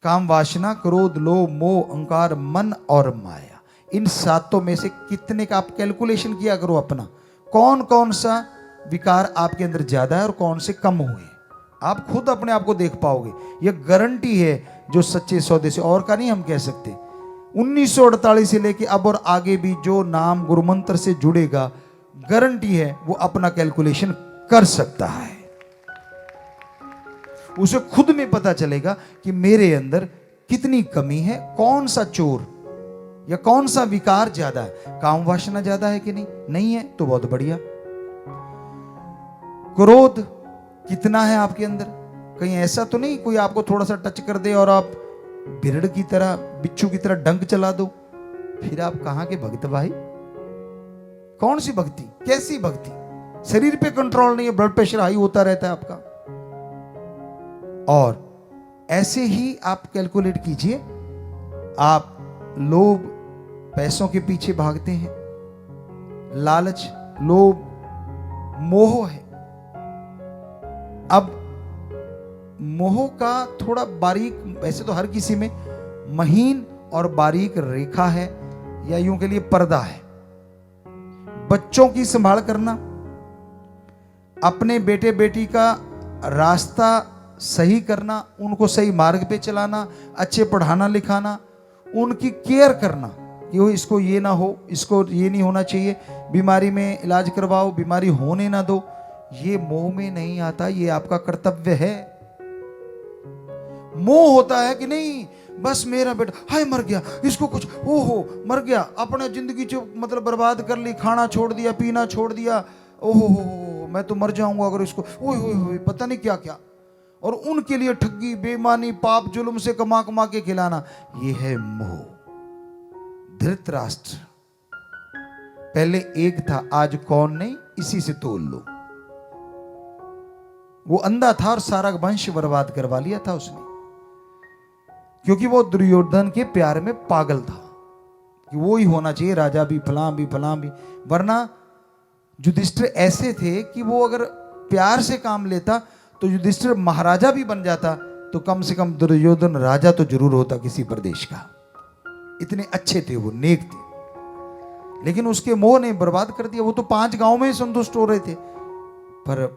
काम, वासना, क्रोध, लोभ, मोह, अहंकार, मन और माया, इन सातों में से कितने का आप कैलकुलेशन किया करो अपना, कौन कौन सा विकार आपके अंदर ज्यादा है और कौन से कम हुए। आप खुद अपने आप को देख पाओगे। यह गारंटी है जो सच्चे सौदे से, और का नहीं हम कह सकते। 1948 से लेके अब और आगे भी जो नाम गुरु मंत्र से जुड़ेगा, गारंटी है वो अपना कैलकुलेशन कर सकता है। उसे खुद में पता चलेगा कि मेरे अंदर कितनी कमी है, कौन सा चोर या कौन सा विकार ज्यादा है। काम वासना ज्यादा है कि नहीं, नहीं है तो बहुत बढ़िया। क्रोध कितना है आपके अंदर, कहीं ऐसा तो नहीं कोई आपको थोड़ा सा टच कर दे और आप बिरड़ की तरह, बिच्छू की तरह डंक चला दो, फिर आप कहां के भक्त भाई। कौन सी भक्ति, कैसी भक्ति। शरीर पे कंट्रोल नहीं है, ब्लड प्रेशर हाई होता रहता है आपका। और ऐसे ही आप कैलकुलेट कीजिए, आप लोभ, पैसों के पीछे भागते हैं, लालच, लोभ, मोह है। अब मोह का थोड़ा बारीक, वैसे तो हर किसी में महीन और बारीक रेखा है, या यूं के लिए पर्दा है। बच्चों की संभाल करना, अपने बेटे बेटी का रास्ता सही करना, उनको सही मार्ग पे चलाना, अच्छे पढ़ाना लिखाना, उनकी केयर करना कि वो इसको ये ना हो, इसको ये नहीं होना चाहिए, बीमारी में इलाज करवाओ, बीमारी होने ना दो। ये मोह में नहीं आता, ये आपका कर्तव्य है। मोह होता है कि नहीं बस मेरा बेटा हाय मर गया, इसको कुछ ओहो मर गया, अपने जिंदगी जो मतलब बर्बाद कर ली, खाना छोड़ दिया, पीना छोड़ दिया, ओहो मैं तो मर जाऊंगा अगर इसको, ओए पता नहीं क्या क्या। और उनके लिए ठगी, बेईमानी, पाप, जुल्म से कमा कमा के खिलाना, ये है मोह। धृतराष्ट्र पहले एक था, आज कौन नहीं, इसी से तोल लो। वो अंधा था और सारा वंश बर्बाद करवा लिया था उसने, क्योंकि वो दुर्योधन के प्यार में पागल था कि वो ही होना चाहिए राजा, भी फलां भी फलां भी। वरना युधिष्ठिर ऐसे थे कि वो अगर प्यार से काम लेता तो युधिष्ठिर महाराजा भी बन जाता, तो कम से कम दुर्योधन राजा तो जरूर होता किसी प्रदेश का। इतने अच्छे थे वो, नेक थे। लेकिन उसके मोह ने बर्बाद कर दिया। वो तो 5 गांव में संतुष्ट हो रहे थे, पर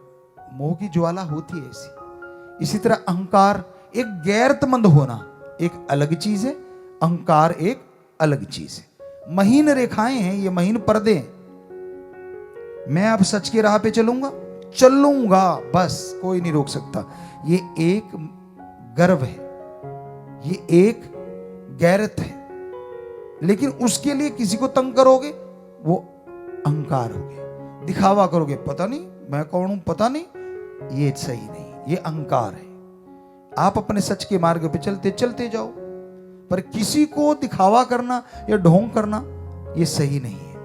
मोह की ज्वाला होती है ऐसी। इसी तरह अहंकार, एक गैरतमंद होना एक अलग चीज है, अहंकार एक अलग चीज है। महीन रेखाएं हैं, ये महीन पर्दे हैं। मैं अब सच की राह पे चलूंगा बस, कोई नहीं रोक सकता। ये एक गर्व है, ये एक गैरत है। लेकिन उसके लिए किसी को तंग करोगे, वो अहंकार हो गया। दिखावा करोगे, पता नहीं मैं कौन हूं, पता नहीं, ये सही नहीं, ये अहंकार है। आप अपने सच के मार्ग पे चलते चलते जाओ, पर किसी को दिखावा करना या ढोंग करना ये सही नहीं है।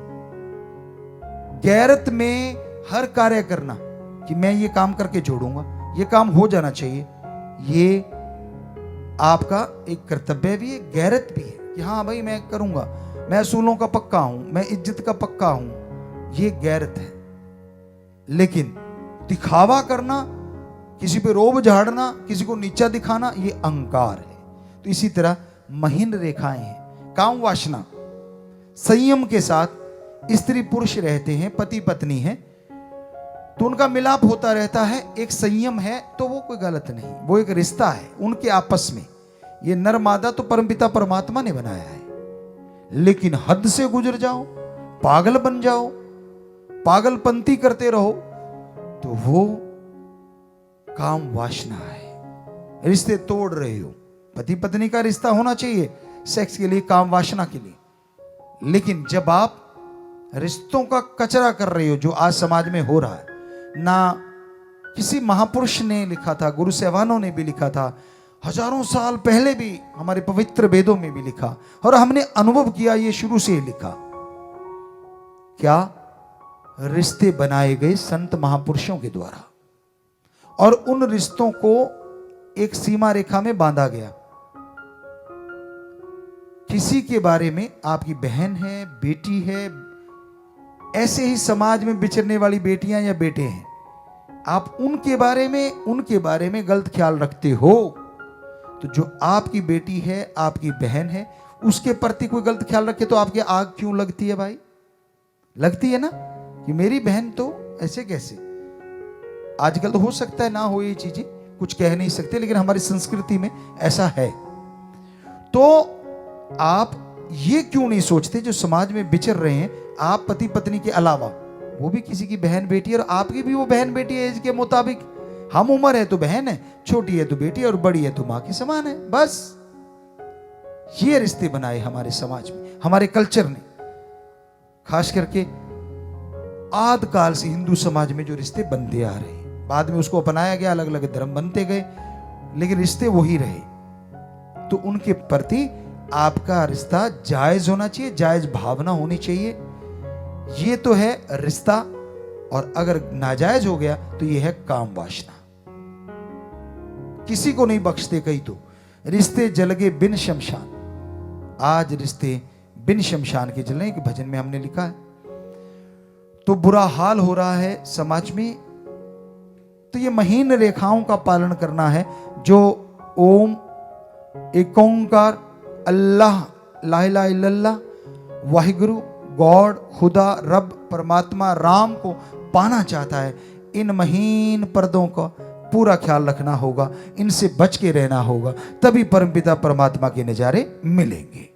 गैरत में हर कार्य करना कि मैं ये काम करके छोड़ूंगा, ये काम हो जाना चाहिए, ये आपका एक कर्तव्य भी है, गैरत भी है कि हाँ भाई मैं करूंगा, मैं असूलों का पक्का हूं, मैं इज्जत का पक्का हूं, ये गैरत है। लेकिन दिखावा करना, किसी पे रोब झाड़ना, किसी को नीचा दिखाना, ये अहंकार है। तो इसी तरह महीन रेखाएं हैं। काम वासना, संयम के साथ स्त्री पुरुष रहते हैं, पति पत्नी है, तो उनका मिलाप होता रहता है, एक संयम है, तो वो कोई गलत नहीं, वो एक रिश्ता है उनके आपस में। ये नर मादा तो परमपिता परमात्मा ने बनाया है। लेकिन हद से गुजर जाओ, पागल बन जाओ, पागलपंती करते रहो, तो वो काम वासना है। रिश्ते तोड़ रहे हो। पति पत्नी का रिश्ता होना चाहिए सेक्स के लिए, काम वासना के लिए। लेकिन जब आप रिश्तों का कचरा कर रहे हो, जो आज समाज में हो रहा है, ना किसी महापुरुष ने लिखा था, गुरु साहबानों ने भी लिखा था, हजारों साल पहले भी हमारे पवित्र वेदों में भी लिखा, और हमने अनुभव किया, ये शुरू से ही लिखा। क्या रिश्ते बनाए गए संत महापुरुषों के द्वारा, और उन रिश्तों को एक सीमा रेखा में बांधा गया। किसी के बारे में, आपकी बहन है, बेटी है, ऐसे ही समाज में बिछड़ने वाली बेटियां या बेटे हैं, आप उनके बारे में गलत ख्याल रखते हो, तो जो आपकी बेटी है, आपकी बहन है, उसके प्रति कोई गलत ख्याल रखे तो आपकी आग क्यों लगती है भाई? लगती है ना कि मेरी बहन तो ऐसे कैसे। आजकल तो हो सकता है ना हो ये चीजें, कुछ कह नहीं सकते, लेकिन हमारी संस्कृति में ऐसा है। तो आप ये क्यों नहीं सोचते जो समाज में बिचर रहे हैं, आप पति पत्नी के अलावा वो भी किसी की बहन बेटी है, और आपकी भी वो बहन बेटी है एज के मुताबिक। हम उम्र है तो बहन है, छोटी है तो बेटी, और बड़ी है तो मां के समान है। बस ये रिश्ते बनाए हमारे समाज में, हमारे कल्चर ने। खास करके आदिकाल से हिंदू समाज में जो रिश्ते बनते आ रहे हैं, बाद में उसको अपनाया गया, अलग अलग धर्म बनते गए, लेकिन रिश्ते वही रहे। तो उनके प्रति आपका रिश्ता जायज होना चाहिए, जायज भावना होनी चाहिए। ये तो है रिश्ता, और अगर नाजायज हो गया तो ये है काम वासना। किसी को नहीं बख्शते। कहीं तो रिश्ते जल गए बिन शमशान, आज रिश्ते बिन शमशान के जल रहे, कि भजन में हमने लिखा है। तो बुरा हाल हो रहा है समाज में। तो ये महीन रेखाओं का पालन करना है, जो ओम एक ओंकार अल्लाह ला इलाहा इल्लल्लाह वाहिगुरु गॉड खुदा रब परमात्मा राम को पाना चाहता है। इन महीन पर्दों का पूरा ख्याल रखना होगा, इनसे बच के रहना होगा, तभी परमपिता परमात्मा के नजारे मिलेंगे।